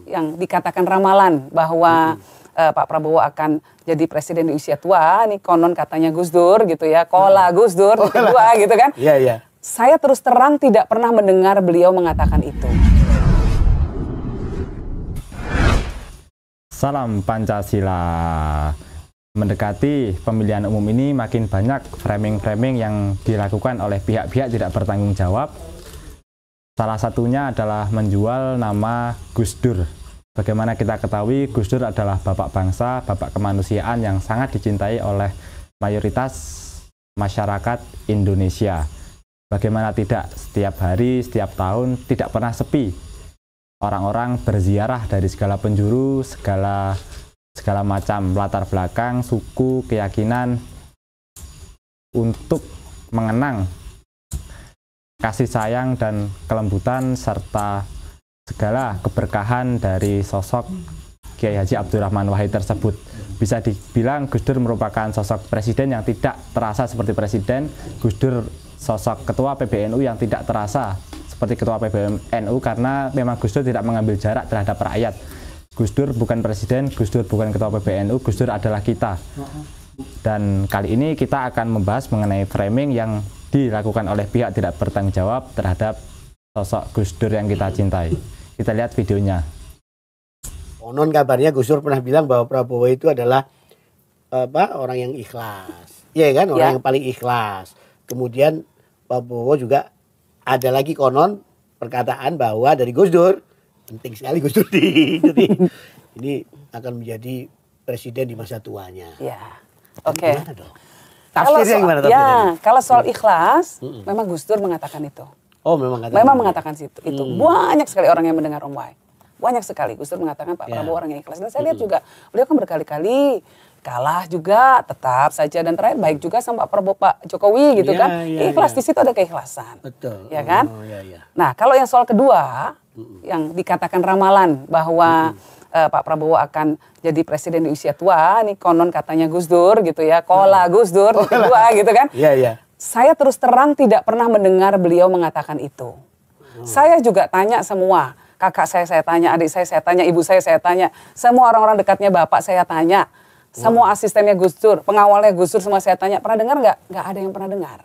yang dikatakan ramalan bahwa Pak Prabowo akan jadi presiden di usia tua, ini konon katanya Gus Dur gitu ya, kola Gus Dur kedua gitu kan. Iya, iya. Saya terus terang tidak pernah mendengar beliau mengatakan itu. Salam Pancasila. Mendekati pemilihan umum ini makin banyak framing-framing yang dilakukan oleh pihak-pihak tidak bertanggung jawab. Salah satunya adalah menjual nama Gus Dur. Bagaimana kita ketahui, Gus Dur adalah bapak bangsa, bapak kemanusiaan yang sangat dicintai oleh mayoritas masyarakat Indonesia. Bagaimana tidak, setiap hari, setiap tahun, tidak pernah sepi. Orang-orang berziarah dari segala penjuru, segala macam latar belakang, suku, keyakinan, untuk mengenang kasih sayang dan kelembutan serta segala keberkahan dari sosok Kiai Haji Abdurrahman Wahid tersebut. Bisa dibilang Gus Dur merupakan sosok presiden yang tidak terasa seperti presiden, Gus Dur sosok ketua PBNU yang tidak terasa seperti ketua PBNU karena memang Gus Dur tidak mengambil jarak terhadap rakyat. Gus Dur bukan presiden, Gus Dur bukan ketua PBNU, Gus Dur adalah kita. Dan kali ini kita akan membahas mengenai framing yang dilakukan oleh pihak tidak bertanggung jawab terhadap sosok Gus Dur yang kita cintai. Kita lihat videonya. Konon kabarnya Gus Dur pernah bilang bahwa Prabowo itu adalah orang yang ikhlas. Iya kan, orang yang paling ikhlas. Kemudian Prabowo juga ada lagi konon perkataan bahwa dari Gus Dur, penting sekali Gus Dur ini akan menjadi presiden di masa tuanya. Ya, oke. Kalau soal ikhlas, memang Gus Dur mengatakan itu. Oh, memang mengatakan itu. Banyak sekali orang yang mendengar Om Wai. Banyak sekali Gus Dur mengatakan Pak Prabowo orang yang ikhlas. Dan saya lihat juga beliau kan berkali-kali kalah juga tetap saja, dan terakhir baik juga sama Pak Jokowi gitu kan. Ikhlas di situ ada keikhlasan. Betul. Ya kan? Nah, kalau yang soal kedua yang dikatakan ramalan bahwa Pak Prabowo akan jadi presiden di usia tua, ini konon katanya Gus Dur gitu ya, kola Gus Dur kedua gitu kan. Saya terus terang tidak pernah mendengar beliau mengatakan itu. Saya juga tanya semua, kakak saya tanya, adik saya tanya, ibu saya tanya, semua orang-orang dekatnya bapak saya tanya, semua asistennya Gus Dur, pengawalnya Gus Dur semua saya tanya, pernah dengar nggak? Nggak ada yang pernah dengar.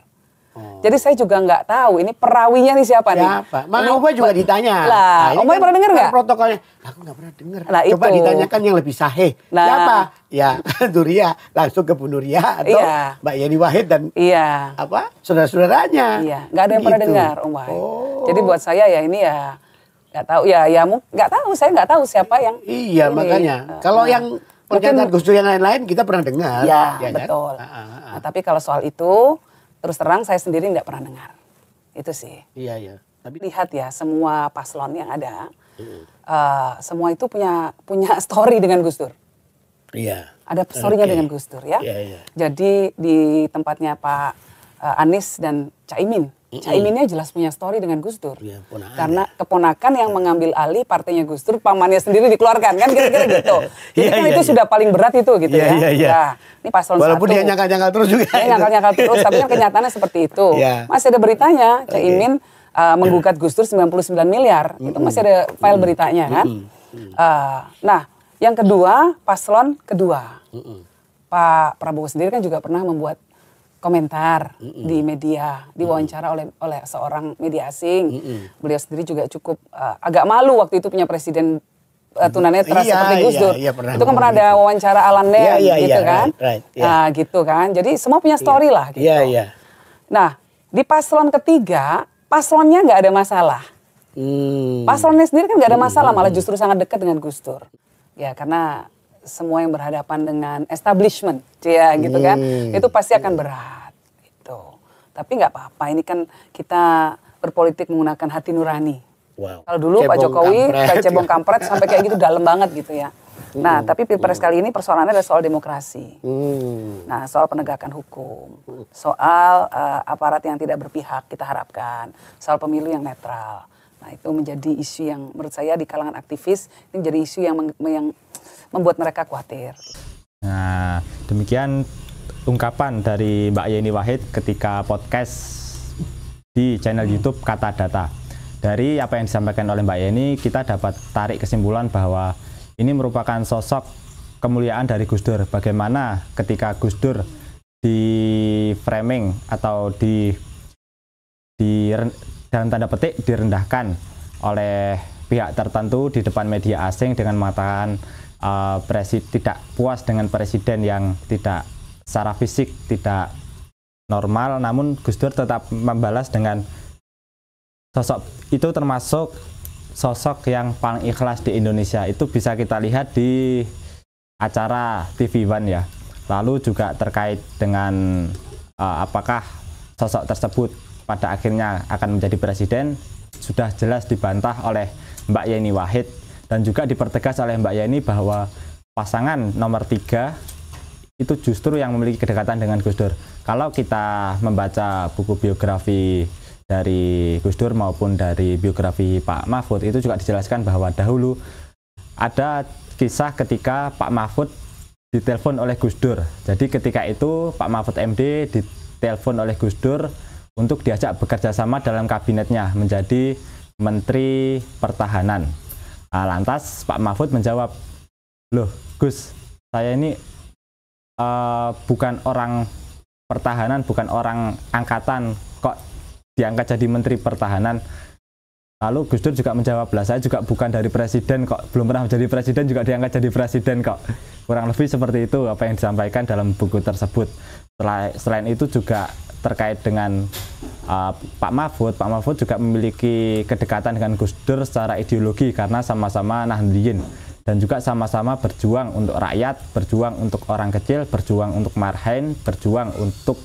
Jadi saya juga nggak tahu ini perawinya nih siapa nih. Mang Oba juga ditanya. Lah, Om Wai pernah dengar nggak? Protokolnya, aku nggak pernah dengar. Nah, coba ditanyakan yang lebih sahih. Siapa? Ya, Duria, langsung ke Bu Nuria atau Mbak Yeni Wahid dan saudara-saudaranya. Iya, nggak ada yang pernah dengar Om Wai. Jadi buat saya ya ini ya nggak tahu nggak tahu, saya nggak tahu siapa yang. Iya, makanya kalau yang pernyataan Gus Dur yang lain-lain kita pernah dengar. Ya, betul. Nah, tapi kalau soal itu terus terang saya sendiri tidak pernah dengar. Itu sih. Iya. Tapi lihat ya, semua paslon yang ada, semua itu punya story dengan Gus Dur. Iya. Ada story-nya dengan Gus Dur ya. Jadi di tempatnya Pak Anies dan Caimin. Caiminnya jelas punya story dengan Gus Dur. Karena keponakan yang mengambil alih partainya Gus Dur, pamannya sendiri dikeluarkan kan kira-kira gitu. Jadi kan itu sudah paling berat itu gitu ya. Nah, ini paslon walaupun 1. Dia nyangkal-nyangkal terus juga. Dia nyangkal-nyangkal terus, tapi kan kenyataannya seperti itu. Masih ada beritanya, Caimin menggugat Gus Dur 99 miliar. Itu masih ada file beritanya kan. Nah, yang kedua, paslon kedua. Pak Prabowo sendiri kan juga pernah membuat komentar di media, diwawancara oleh seorang media asing. Beliau sendiri juga cukup agak malu waktu itu punya presiden tunanetra seperti Gus Dur. Itu kan pernah ada wawancara Alan gitu kan. Nah, gitu kan. Jadi semua punya story lah gitu. Nah, di paslon ketiga, paslonnya nggak ada masalah. Paslonnya sendiri kan nggak ada masalah, malah justru sangat dekat dengan Gus Dur. Ya, karena semua yang berhadapan dengan establishment, ya gitu kan, itu pasti akan berat, gitu. Tapi nggak apa-apa, ini kan kita berpolitik menggunakan hati nurani. Kalau dulu Pak Jokowi kayak cebong kampret sampai kayak gitu dalam banget gitu ya. Nah, tapi Pilpres kali ini persoalannya adalah soal demokrasi. Nah, soal penegakan hukum, soal aparat yang tidak berpihak kita harapkan, soal pemilu yang netral. Nah, itu menjadi isu yang menurut saya di kalangan aktivis ini menjadi isu yang membuat mereka khawatir. Nah, demikian ungkapan dari Mbak Yeni Wahid ketika podcast di channel YouTube Kata Data. Dari apa yang disampaikan oleh Mbak Yeni, kita dapat tarik kesimpulan bahwa ini merupakan sosok kemuliaan dari Gus Dur. Bagaimana ketika Gus Dur di framing atau dalam tanda petik direndahkan oleh pihak tertentu di depan media asing dengan mengatakan tidak puas dengan presiden yang tidak secara fisik tidak normal, namun Gus Dur tetap membalas dengan sosok itu termasuk sosok yang paling ikhlas di Indonesia. Itu bisa kita lihat di acara TV One ya. Lalu juga terkait dengan apakah sosok tersebut pada akhirnya akan menjadi presiden, sudah jelas dibantah oleh Mbak Yeni Wahid, dan juga dipertegas oleh Mbak Yeni bahwa pasangan nomor 3 itu justru yang memiliki kedekatan dengan Gus Dur. Kalau kita membaca buku biografi dari Gus Dur maupun dari biografi Pak Mahfud, itu juga dijelaskan bahwa dahulu ada kisah ketika Pak Mahfud ditelepon oleh Gus Dur. Jadi ketika itu Pak Mahfud MD ditelepon oleh Gus Dur untuk diajak bekerja sama dalam kabinetnya menjadi Menteri Pertahanan. Nah, lantas Pak Mahfud menjawab, loh Gus, saya ini bukan orang pertahanan, bukan orang angkatan, kok diangkat jadi Menteri Pertahanan. Lalu Gus Dur juga menjawab, lah saya juga bukan dari presiden kok, belum pernah menjadi presiden juga diangkat jadi presiden kok. Kurang lebih seperti itu apa yang disampaikan dalam buku tersebut. Selain itu juga terkait dengan Pak Mahfud juga memiliki kedekatan dengan Gus Dur secara ideologi karena sama-sama Nahdliyin dan juga sama-sama berjuang untuk rakyat, berjuang untuk orang kecil, berjuang untuk marhain, berjuang untuk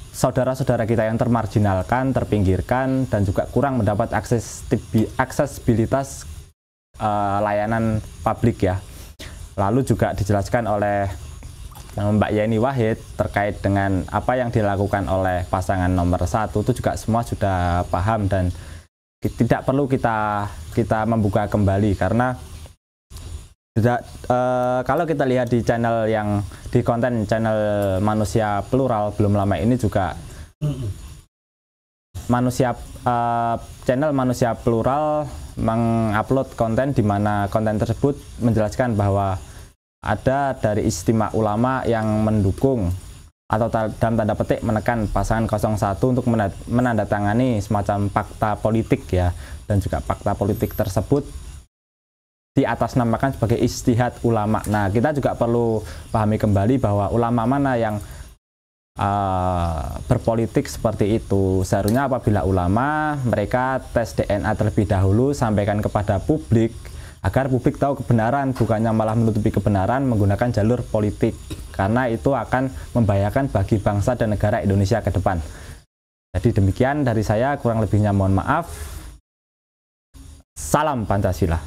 saudara-saudara kita yang termarginalkan, terpinggirkan, dan juga kurang mendapat aksesibilitas layanan publik ya. Lalu juga dijelaskan oleh Mbak Yeni Wahid terkait dengan apa yang dilakukan oleh pasangan nomor 1 itu juga semua sudah paham dan tidak perlu kita membuka kembali karena kalau kita lihat di channel yang di konten channel Manusia Plural belum lama ini juga channel Manusia Plural mengupload konten di mana konten tersebut menjelaskan bahwa ada dari istimewa ulama yang mendukung atau dalam tanda petik menekan pasangan 01 untuk menandatangani semacam fakta politik ya, dan juga fakta politik tersebut diatasnamakan sebagai ijtihad ulama. Nah, kita juga perlu pahami kembali bahwa ulama mana yang berpolitik seperti itu. Seharusnya apabila ulama, mereka tes DNA terlebih dahulu, sampaikan kepada publik agar publik tahu kebenaran, bukannya malah menutupi kebenaran menggunakan jalur politik, karena itu akan membahayakan bagi bangsa dan negara Indonesia ke depan. Jadi demikian dari saya, kurang lebihnya mohon maaf. Salam Pancasila.